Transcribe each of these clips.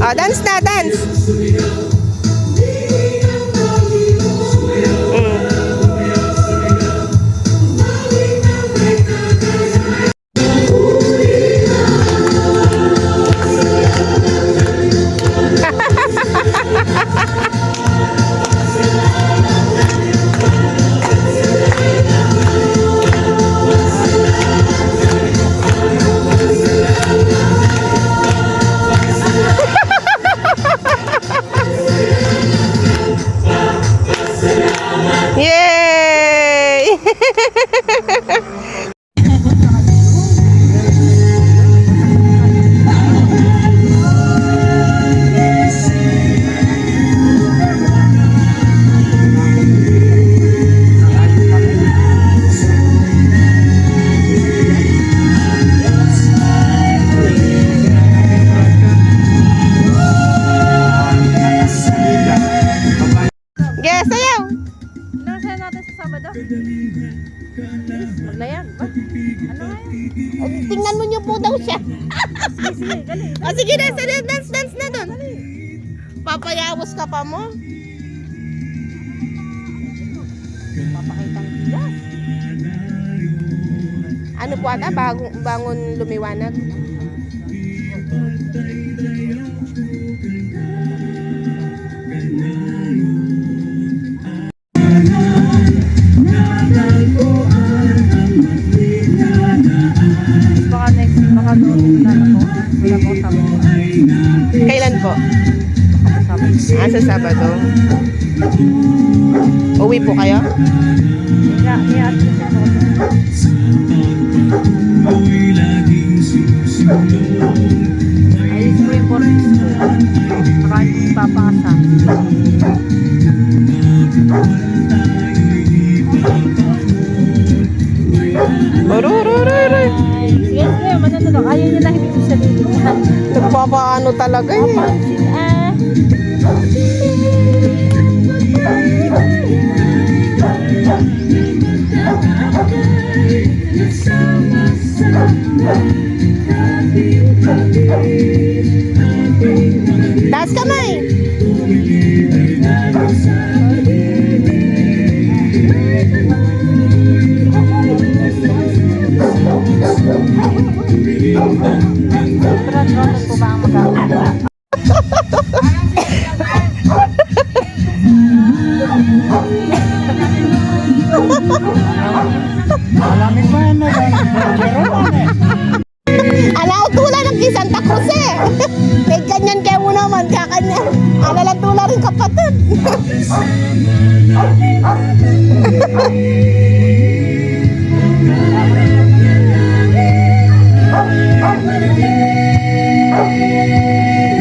Oh, dance na, dance. Yay! Yes, ayaw! Ilan natin sa Sabado? Maglayan ba? Ano nga yan? Tingnan mo niyo po daw siya. Sige, sige, galing. O sige na, dance, dance na doon. Papayawos ka pa mo. Papakitang bilas. Ano po ata, bangon lumiwanag. Baka next, baka doon wala na po. Wala po Sabado. Kailan po? Sa Sabado. Uwi po kayo? Iya-at ko siya ako. Ayos ko yung boarding school. Saka yung papasa. Arururururuy. Yes, kaya mananalo. Ayaw niya lang ibig sa sarili niya. Nagpapaano talaga eh. Taas kamay. Sobrang roller po ba ang magagawa? Malamig ba yan na yan? Alautula ng kay Santa Cruz eh. Eh ganyan kayo mo naman, kakanya. Alalatula rin kapatid.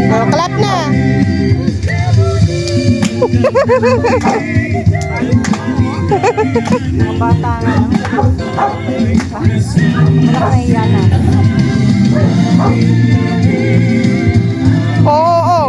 Oh, clap na. Mga bata nga lang. Wala ka nahiya na. Oo, oo.